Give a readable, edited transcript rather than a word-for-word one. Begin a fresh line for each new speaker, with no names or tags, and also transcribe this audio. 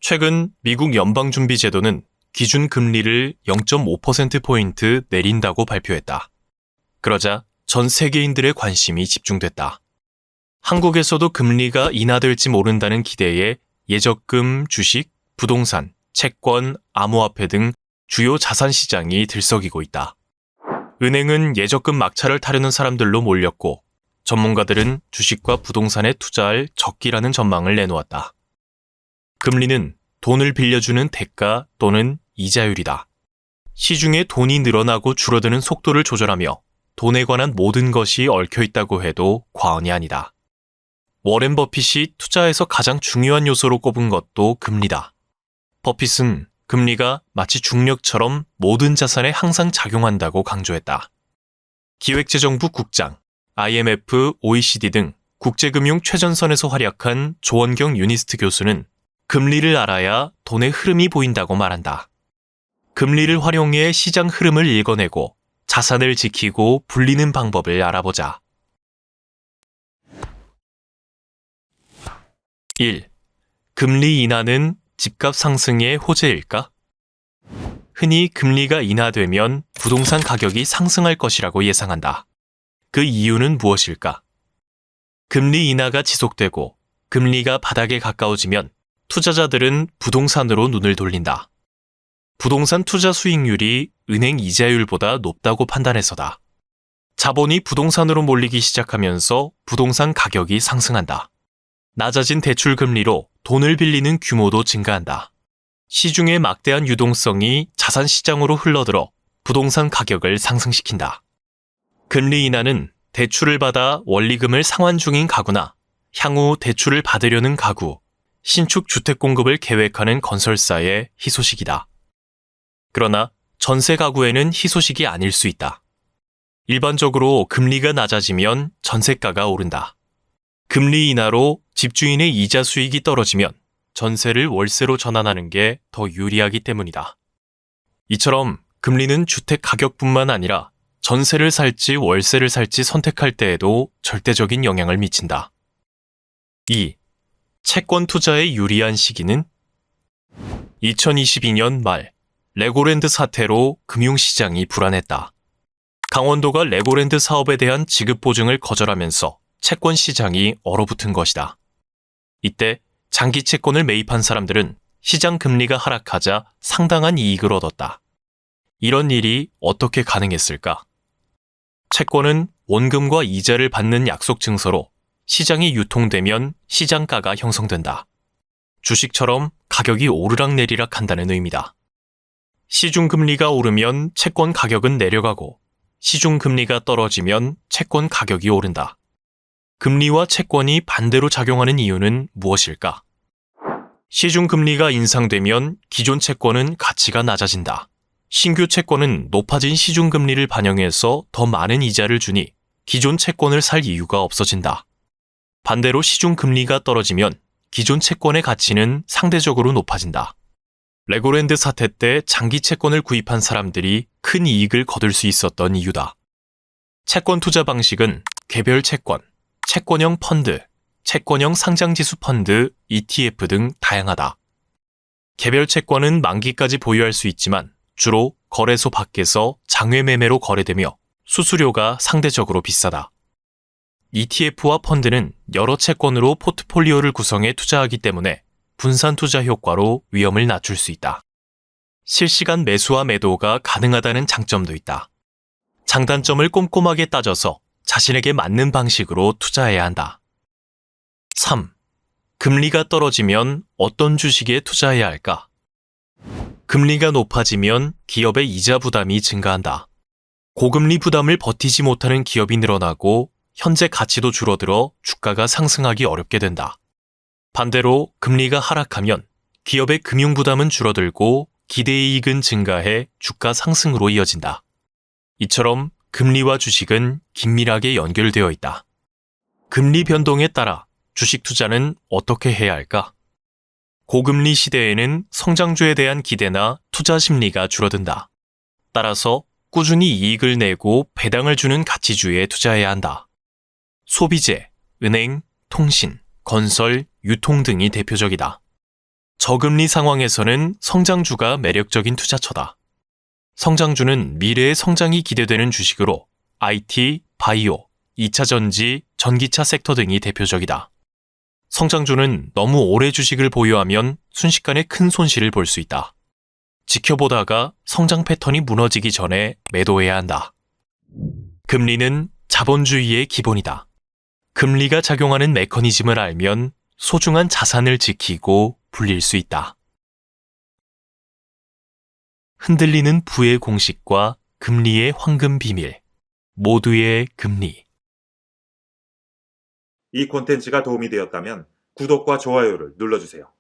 최근 미국 연방준비제도는 기준 금리를 0.5%포인트 내린다고 발표했다. 그러자 전 세계인들의 관심이 집중됐다. 한국에서도 금리가 인하될지 모른다는 기대에 예적금, 주식, 부동산, 채권, 암호화폐 등 주요 자산 시장이 들썩이고 있다. 은행은 예적금 막차를 타려는 사람들로 몰렸고 전문가들은 주식과 부동산에 투자할 적기라는 전망을 내놓았다. 금리는 돈을 빌려주는 대가 또는 이자율이다. 시중에 돈이 늘어나고 줄어드는 속도를 조절하며 돈에 관한 모든 것이 얽혀 있다고 해도 과언이 아니다. 워렌 버핏이 투자에서 가장 중요한 요소로 꼽은 것도 금리다. 버핏은 금리가 마치 중력처럼 모든 자산에 항상 작용한다고 강조했다. 기획재정부 국장, IMF, OECD 등 국제금융 최전선에서 활약한 조원경 유니스트 교수는 금리를 알아야 돈의 흐름이 보인다고 말한다. 금리를 활용해 시장 흐름을 읽어내고 자산을 지키고 불리는 방법을 알아보자. 1. 금리 인하는 집값 상승의 호재일까? 흔히 금리가 인하되면 부동산 가격이 상승할 것이라고 예상한다. 그 이유는 무엇일까? 금리 인하가 지속되고 금리가 바닥에 가까워지면 투자자들은 부동산으로 눈을 돌린다. 부동산 투자 수익률이 은행 이자율보다 높다고 판단해서다. 자본이 부동산으로 몰리기 시작하면서 부동산 가격이 상승한다. 낮아진 대출 금리로 돈을 빌리는 규모도 증가한다. 시중의 막대한 유동성이 자산 시장으로 흘러들어 부동산 가격을 상승시킨다. 금리 인하는 대출을 받아 원리금을 상환 중인 가구나 향후 대출을 받으려는 가구, 신축 주택 공급을 계획하는 건설사의 희소식이다. 그러나 전세 가구에는 희소식이 아닐 수 있다. 일반적으로 금리가 낮아지면 전세가가 오른다. 금리 인하로 집주인의 이자 수익이 떨어지면 전세를 월세로 전환하는 게 더 유리하기 때문이다. 이처럼 금리는 주택 가격뿐만 아니라 전세를 살지 월세를 살지 선택할 때에도 절대적인 영향을 미친다. 2. 채권 투자에 유리한 시기는? 2022년 말 레고랜드 사태로 금융시장이 불안했다. 강원도가 레고랜드 사업에 대한 지급 보증을 거절하면서 채권 시장이 얼어붙은 것이다. 이때 장기 채권을 매입한 사람들은 시장 금리가 하락하자 상당한 이익을 얻었다. 이런 일이 어떻게 가능했을까? 채권은 원금과 이자를 받는 약속 증서로 시장이 유통되면 시장가가 형성된다. 주식처럼 가격이 오르락내리락 한다는 의미다. 시중금리가 오르면 채권 가격은 내려가고 시중금리가 떨어지면 채권 가격이 오른다. 금리와 채권이 반대로 작용하는 이유는 무엇일까? 시중금리가 인상되면 기존 채권은 가치가 낮아진다. 신규 채권은 높아진 시중금리를 반영해서 더 많은 이자를 주니 기존 채권을 살 이유가 없어진다. 반대로 시중금리가 떨어지면 기존 채권의 가치는 상대적으로 높아진다. 레고랜드 사태 때 장기 채권을 구입한 사람들이 큰 이익을 거둘 수 있었던 이유다. 채권 투자 방식은 개별 채권, 채권형 펀드, 채권형 상장지수 펀드, ETF 등 다양하다. 개별 채권은 만기까지 보유할 수 있지만 주로 거래소 밖에서 장외 매매로 거래되며 수수료가 상대적으로 비싸다. ETF와 펀드는 여러 채권으로 포트폴리오를 구성해 투자하기 때문에 분산 투자 효과로 위험을 낮출 수 있다. 실시간 매수와 매도가 가능하다는 장점도 있다. 장단점을 꼼꼼하게 따져서 자신에게 맞는 방식으로 투자해야 한다. 3. 금리가 떨어지면 어떤 주식에 투자해야 할까? 금리가 높아지면 기업의 이자 부담이 증가한다. 고금리 부담을 버티지 못하는 기업이 늘어나고 현재 가치도 줄어들어 주가가 상승하기 어렵게 된다. 반대로 금리가 하락하면 기업의 금융 부담은 줄어들고 기대이익은 증가해 주가 상승으로 이어진다. 이처럼 금리와 주식은 긴밀하게 연결되어 있다. 금리 변동에 따라 주식 투자는 어떻게 해야 할까? 고금리 시대에는 성장주에 대한 기대나 투자 심리가 줄어든다. 따라서 꾸준히 이익을 내고 배당을 주는 가치주에 투자해야 한다. 소비재, 은행, 통신, 건설, 유통 등이 대표적이다. 저금리 상황에서는 성장주가 매력적인 투자처다. 성장주는 미래의 성장이 기대되는 주식으로 IT, 바이오, 2차 전지, 전기차 섹터 등이 대표적이다. 성장주는 너무 오래 주식을 보유하면 순식간에 큰 손실을 볼 수 있다. 지켜보다가 성장 패턴이 무너지기 전에 매도해야 한다. 금리는 자본주의의 기본이다. 금리가 작용하는 메커니즘을 알면 소중한 자산을 지키고 불릴 수 있다. 흔들리는 부의 공식과 금리의 황금 비밀, 모두의 금리.
이 콘텐츠가 도움이 되었다면 구독과 좋아요를 눌러주세요.